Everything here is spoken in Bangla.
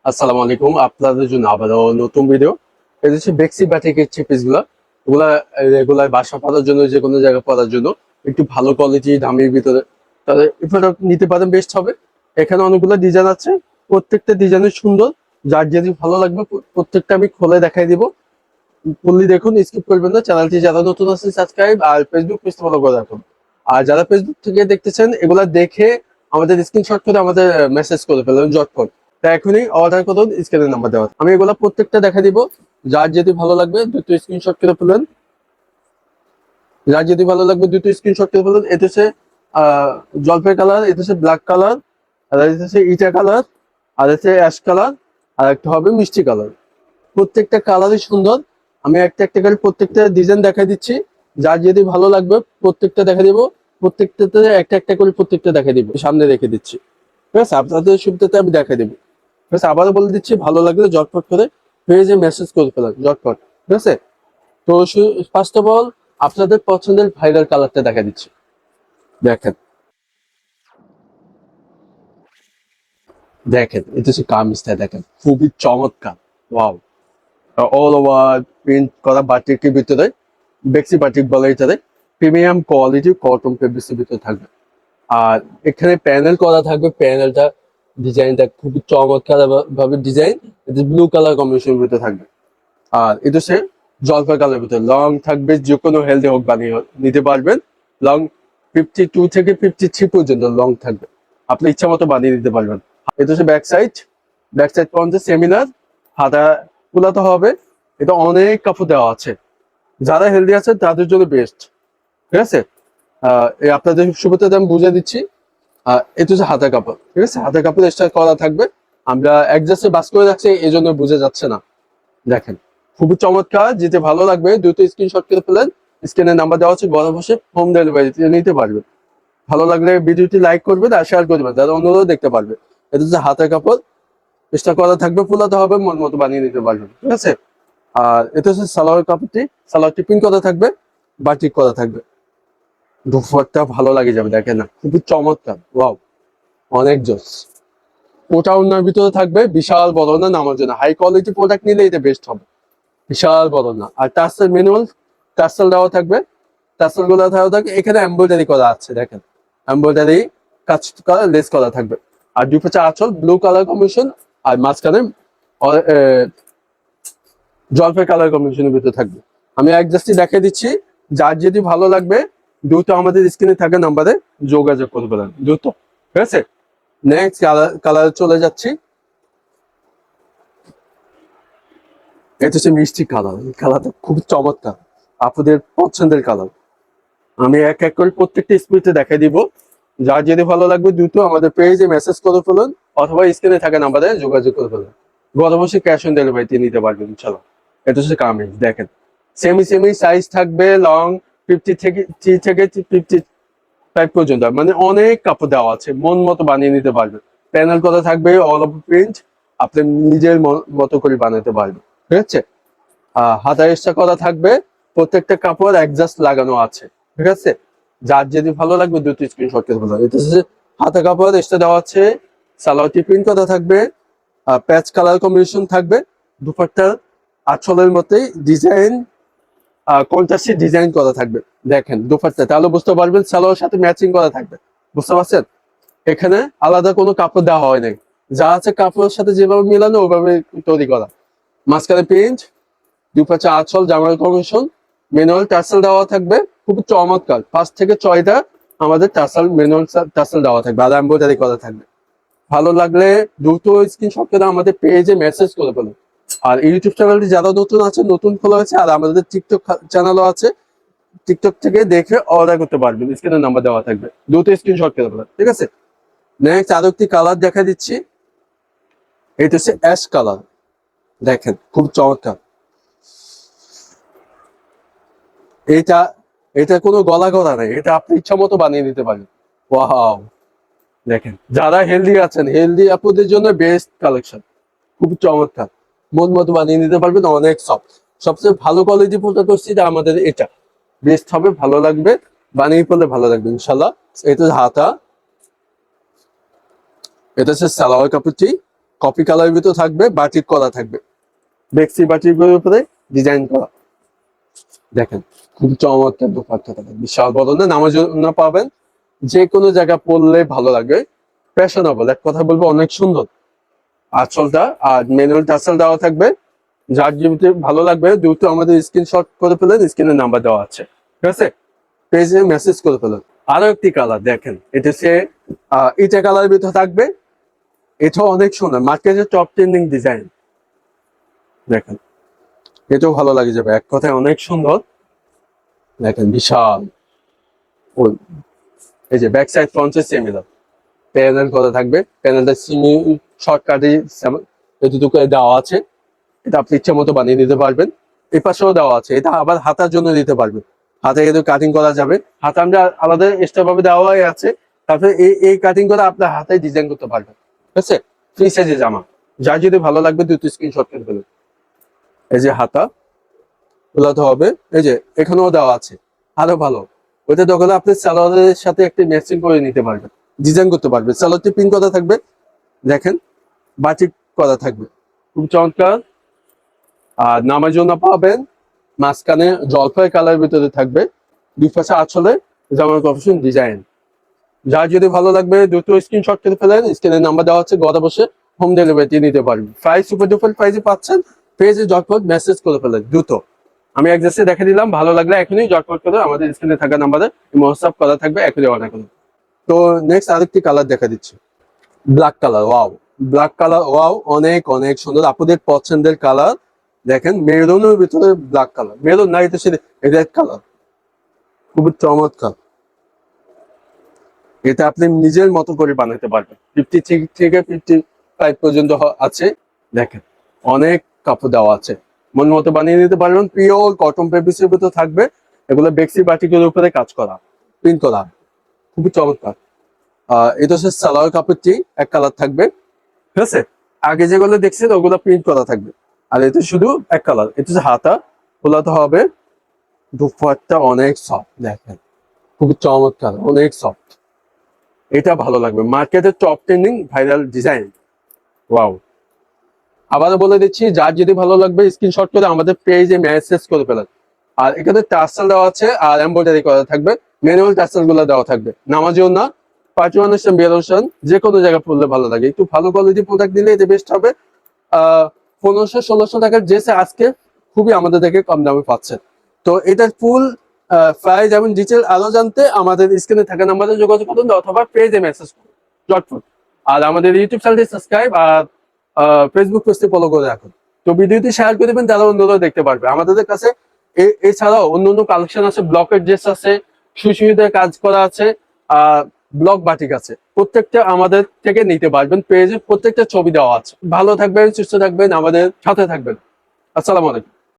আসসালামু আলাইকুম, আপনাদের জন্য আবারও নতুন ভিডিও। এটা হচ্ছে বেক্সি বাটিকের থ্রি পিস গুলা। ওগুলা রেগুলার বাসা পড়ার জন্য, যে কোনো জায়গায় পড়ার জন্য একটু ভালো কোয়ালিটি দামের ভিতরে তাহলে এই প্রোডাক্ট নিতে পারেন, বেস্ট হবে। এখানে অনেকগুলো ডিজাইন আছে, প্রত্যেকটা ডিজাইনের সুন্দর। যার যদি ভালো লাগবে প্রত্যেকটা আমি খুলে দেখাই দিব। ফুললি দেখুন, স্কিপ করবেন না। চ্যানেলটি যারা নতুন আছে সাবস্ক্রাইব, আর ফেসবুক পেজ ফলো করে রাখুন। আর যারা ফেসবুক থেকে দেখতেছেন, এগুলা দেখে আমাদের স্ক্রিনশট করে আমাদের মেসেজ করে ফেলেন ঝটপট। তা এখনই অর্ডার করুন, স্ক্রিনের নাম্বার দেওয়া আছে। আমি এগুলা প্রত্যেকটা দেখা দিব। যার যদি ভালো লাগবে দ্রুত স্ক্রিনশট করে ফেলেন। যার যদি ভালো লাগবে দ্রুত স্ক্রিনশট করে ফেলেন। এটা হচ্ছে জলপাই কালার, এটা হচ্ছে ব্ল্যাক কালার, আর এটা হচ্ছে ইটা কালার, আর হচ্ছে অ্যাশ কালার, আর একটা হবে মিষ্টি কালার। প্রত্যেকটা কালারই সুন্দর। আমি একটা একটা করে প্রত্যেকটা ডিজাইন দেখা দিচ্ছি। যার যদি ভালো লাগবে প্রত্যেকটা দেখা দিব। প্রত্যেকটাতে একটা একটা করে প্রত্যেকটা দেখা দিব, সামনে রেখে দিচ্ছি। ঠিক আছে, আপনাদের সুবিধাতে আমি দেখা দিব। ঠিক আছে, আবারও বলে দিচ্ছি, ভালো লাগলে ঝটপট করে পেজে মেসেজ করে ফেলেন ঝটপট। ঠিক আছে, তো ফার্স্ট অফ অল আপনাদের পছন্দের ভাইরাল কালারটা দেখা দিচ্ছি। দেখেন, দেখেন এটা হচ্ছে কামিজটা, দেখেন খুবই চমৎকার। ওয়াও, অল ওভার প্রিন্ট করা বাটিকের ভিতরে, বেক্সি বাটিক বলে এটাতে। প্রিমিয়াম কোয়ালিটি কটন ফেব্রিক্সের ভিতরে থাকবে। আর এখানে প্যানেল করা থাকবে। প্যানেলটা ডিজাইনটা খুবই চমৎকার ভাবে ডিজাইন। এটা ব্লু কালার কম্বিনেশনের ভিতরে থাকবে। আর এটা সে জলপাই কালার ভিতরে লং থাকবে। যে কোনো হেলদি হোক বানিয়ে নিতে পারবেন। লং 52 থেকে 53 পর্যন্ত লং থাকবে। আপনি ইচ্ছা মতো বানিয়ে নিতে পারবেন। এটা হচ্ছে ব্যাক সাইড। ব্যাক সাইড পর্যন্ত সেমিনার হাতা কুলাতে হবে। এটা অনেক কাপড় দেওয়া আছে। যারা হেলদি আছে তাদের জন্য বেস্ট। ঠিক আছে, এই আপনাদের সুবিধাতে আমি বুঝিয়ে দিচ্ছি। এটা হচ্ছে হাতের কাপড়। ঠিক আছে, হাতের কাপড় এক্সট্রা করা থাকবে। আমরা অ্যাডজাস্টে বাস করে রাখছি, এই জন্য বোঝা যাচ্ছে না। দেখেন, খুবই চমৎকার। যেতে ভালো লাগবে দ্রুত স্ক্রিনশট করে ফেলেন। স্ক্রিনের নাম্বার দেওয়া আছে, ঘরে বসে হোম ডেলিভারি নিতে পারবেন। ভালো লাগলে ভিডিওটি লাইক করবেন আর শেয়ার করবেন, যারা অন্যরাও দেখতে পারবে। এটা হচ্ছে হাতের কাপড়, এক্সট্রা করা থাকবে, ফুলাতে হবে, মন মতো বানিয়ে নিতে পারবেন। ঠিক আছে, আর এটা হচ্ছে সালোয়ার কাপড়টি। সালোয়ারটি পিন করা থাকবে, বাটিক করা থাকবে। দুপাট্টা ভালো লাগে যাবে, দেখেন না খুবই চমৎকার। ওয়াও, অনেক জোস। ওটা অন্যার ভিতরে থাকবে, বিশাল বড় না, নামার জন্য হাই কোয়ালিটি প্রোডাক্ট নিলে এটা বেস্ট হবে। বিশাল বড় না। আর টাসেল ম্যানুয়াল টাসেল দেওয়া থাকবে। টাসেল গুলো দেওয়া থাকবে। এখানে এমব্রয়ডারি করা আছে, দেখেন এমব্রয়ডারি কাজ করা, লেস করা থাকবে। আর দুই পাশে আঁচল ব্লু কালার কম্বিনেশন। আর মাঝখানে জলপাই কালার কম্বিনেশনের ভিতরে থাকবে। আমি একজাস্টই দেখিয়ে দিচ্ছি। যার যদি ভালো লাগবে দ্রুত আমাদের স্ক্রিনে থাকা নাম্বারে যোগাযোগ করবেন দ্রুত। ঠিক আছে, নেক্সট কালার চলে যাচ্ছি। এটা হচ্ছে মিষ্টি কালার। এই কালারটা খুব চমৎকার, আপনাদের পছন্দের কালার। আমি এক এক করে প্রত্যেকটা স্পিডে দেখাই দিব। যার যদি ভালো লাগবে দ্রুত আমাদের পেজে মেসেজ করে ফেলুন, অথবা স্ক্রিনে থাকা নাম্বারে যোগাযোগ করে ফেলুন। ঘরে বসে ক্যাশ অন ডেলিভারিতে নিতে পারবেন ইনশাল্লাহ। এটা হচ্ছে কামিজ, দেখেন সেমি সেমি সাইজ থাকবে। লং 53 থেকে 55 পর্যন্ত, মানে অনেক কাপড় দেওয়া আছে, মন মতো বানিয়ে নিতে পারবেন। প্যানেল করা থাকবে, অল ওভার প্রিন্ট। আপনি নিজের মতো করে বানাতে পারবেন। ঠিক আছে, হাতা এক্সট্রা করা থাকবে। প্রত্যেকটা কাপড় অ্যাডজাস্ট লাগানো আছে। ঠিক আছে, যার যদি ভালো লাগবে দ্রুত স্ক্রিনশট করে ফেলো। এটা হচ্ছে হাতা কাপড় এক্সট্রা দেওয়া আছে। সালোয়ারটি প্রিন্ট করা থাকবে, প্যাচ কালার কম্বিনেশন থাকবে। দুপাট্টার আঁচলের মতোই ডিজাইন, কন্ট্রাস্টে ডিজাইন করা থাকবে। দেখেন দুপাট্টা, তাহলে বুঝতে পারবেন সালোয়ার সাথে ম্যাচিং করা থাকবে। বুঝতে পারছেন, এখানে আলাদা কোনো কাপড় দেওয়া হয় নাই। যা আছে কাপড়ের সাথে যেভাবে মিলানো ওইভাবে তৈরি করা। মাঝখানে প্রিন্ট, দুই পাশে আঁচল, জামার কমিশন, ম্যানুয়াল টাসেল দেওয়া থাকবে। খুব চমৎকার। 5 থেকে 6টা আমাদের টাসেল, ম্যানুয়াল টাসেল দেওয়া থাকবে, আর এমব্রয়ডারি করা থাকবে। ভালো লাগলে দ্রুত স্ক্রিনশট করে আমাদের পেজে মেসেজ করে ফেলুন। আর ইউটিউব চ্যানেলটি যারা নতুন আছে, নতুন খোলা হয়েছে, আর আমাদের টিকটক চ্যানেলও আছে। টিকটক থেকে দেখে অর্ডার করতে পারবেন, স্ক্রিনের নাম্বার দেওয়া থাকবে, দ্রুত স্ক্রিনশট করে ফেলুন। ঠিক আছে, নেক্সট আরো একটি কালার দেখা দিচ্ছি। এটা হচ্ছে অ্যাশ কালার। দেখেন খুব চমৎকার। এটা এটা কোনো গলা গলা নেই, এটা আপনি ইচ্ছা মতো বানিয়ে নিতে পারেন। ওয়াও, দেখেন যারা হেলদি আছেন, হেলদি আপুদের জন্য বেস্ট কালেকশন। খুব চমৎকার, মন মতো বানিয়ে নিতে পারবেন। অনেক সফট, সবচেয়ে ভালো কোয়ালিটি প্রোডাক্ট করছি যে আমাদের এটা বেস্ট হবে, ভালো লাগবে, বানিয়ে পড়লে ভালো লাগবে ইনশাল্লাহ। এটা হাতা, এটা হচ্ছে সালোয়ার কাপড়টি। কপি কালারের ভিতরে থাকবে, বাটিক করা থাকবে, বেক্সি বাটিকের উপরে ডিজাইন করা। দেখেন খুব চমৎকার দোপাট্টা থাকবে, বিশাল বড় না, নামার জন্য পাবেন, যে কোনো জায়গা পরলে ভালো লাগবে, ফ্যাশনেবল, এক কথা বলবো অনেক সুন্দর আঁচলটা। আর ম্যানুয়াল টাসেল দেওয়া থাকবে, যার যেমনি ভালো লাগবে দ্রুত আমাদের স্ক্রিনশট করে ফেলেন, স্ক্রিনের নাম্বার দেওয়া আছে, ঠিক আছে, পেজে মেসেজ করে ফেলেন। আরো একটি কালার দেখেন, এটা হচ্ছে ইটা কালারের ভিতরে থাকবে, এটাও অনেক সুন্দর, মার্কেটের টপ ট্রেন্ডিং ডিজাইন। দেখেন এটাও ভালো লাগে যাবে, এক কথায় অনেক সুন্দর। দেখেন বিশাল, ওই এই যে back side front similar, panel করা থাকবে, প্যানেলটা সিমি শর্টকাটে এতটুকু দেওয়া আছে, এটা আপনি ইচ্ছা মতো বানিয়ে নিতে পারবেন। এই পাশেও দেওয়া আছে, এটা আবার হাতার জন্য দিতে পারবেন, হাতে কিন্তু কাটিং করা যাবে, হাতে আমরা আলাদা এক্সট্রা ভাবে দেওয়াই আছে। তারপরে এই কাটিং করে আপনার হাতে ডিজাইন করতে পারবেন, ঠিক আছে, ফ্রি সাইজের জামা, যার যদি ভালো লাগবে দুটো স্ক্রিনশট করে ফেলুন। এই যে হাতা খোলাতে হবে, এই যে এখানেও দেওয়া আছে, আরো ভালো, ওইটা দোকানে আপনি স্যালোয়ারের সাথে একটি ম্যাচিং করে নিতে পারবেন, ডিজাইন করতে পারবেন। স্যালোয়ারটি পিন করা থাকবে, দেখেন বাটিক করা থাকবে, খুব চমৎকার। আর নামার জন্য পাবেন মাঝখানে জলপাই কালার ভিতরে থাকবে, দুই পাশে আঁচলে জামার কফিশন ডিজাইন। যার যদি ভালো লাগবে দ্রুত স্ক্রিনশট করে ফেলেন, স্ক্রিনের নাম্বার দেওয়া হচ্ছে, ঘরে বসে হোম ডেলিভারি নিতে পারবেন। প্রাইস সুপার ডুপার প্রাইসে পাচ্ছেন, পেজে জটপট মেসেজ করে ফেলেন দ্রুত। আমি একজাস্টে দেখে দিলাম, ভালো লাগলে এখনই জটপট করে আমাদের স্ক্রিনে থাকা নাম্বারে হোয়াটসঅ্যাপ করা থাকবে, এখনই অর্ডার করুন। তো নেক্সট আরেকটি কালার দেখা দিচ্ছি, black colour, wow, black colour, wow, অনেক অনেক সুন্দর, আপনাদের পছন্দের কালার। দেখেন মেরুনের ভিতরে ব্ল্যাক কালার, মেরুন না, এটা সেটা রেড কালার, খুব চমৎকার। এটা আপনি নিজের মতো করে বানাতে পারবেন, 50 থেকে 55 পর্যন্ত আছে। দেখেন অনেক কাপড় দেওয়া আছে, মন মতো বানিয়ে নিতে পারবেন, পিওর কটন ফেব্রিক্সের ভিতরে থাকবে, এগুলো বেক্সি বাটিকের উপরে কাজ করা, প্রিন্ট করা, খুবই চমৎকার। এটা হচ্ছে সালোয়ার কাপড়টি এক কালার থাকবে, ঠিক আছে, আগে যেগুলো দেখছেন ওগুলো প্রিন্ট করা থাকবে, আর এটা শুধু এক কালার। এটা হচ্ছে হাতা, খোলাতে হবে, দুপাট্টা অনেক সফট, দেখেন খুবই চমৎকার, অনেক সফট, এটা ভালো লাগবে, মার্কেটের top trending viral design, wow. আবারও বলে দিচ্ছি, যার যদি ভালো লাগবে স্ক্রিনশট করে আমাদের পেজে মেসেজ করে ফেলেন। আর এখানে টার্সেল দেওয়া আছে, আর এমব্রয়ডারি করা থাকবে, ম্যানুয়াল টার্সেল গুলো দেওয়া থাকবে, নামাজেও না, পার্টি অনুষ্ঠান, বিয়ের অনুষ্ঠান, যে কোনো জায়গায় পড়লে ভালো লাগে। একটু ভালো কোয়ালিটি প্রোডাক্ট দিলে এটা বেস্ট হবে। 1500-1600 টাকার ড্রেস আজকে খুবই আমাদের থেকে কম দামে পাচ্ছে। তো এটার ফুল প্রাইস এবং ডিটেল আরো জানতে আমাদের স্ক্রিনে থাকা নাম্বারে যোগাযোগ করুন, অথবা পেজে মেসেজ করুন চটফট। আর আমাদের ইউটিউব চ্যানেলটি সাবস্ক্রাইব আর ফেসবুক পেজটি ফলো করে রাখুন। তো ভিডিওটি শেয়ার করে দেবেন, তারা অন্যরাও দেখতে পারবে। আমাদের কাছে এছাড়াও অন্য অন্য কালেকশন আছে, ব্লকের ড্রেস আছে, সুসুইতে কাজ করা আছে, ব্লক বাটিক আছে, প্রত্যেকটা আমাদের থেকে নিতে পারবেন, পেজে প্রত্যেকটা ছবি দেওয়া আছে। ভালো থাকবেন, সুস্থ থাকবেন, আমাদের সাথে থাকবেন। আসসালামু আলাইকুম।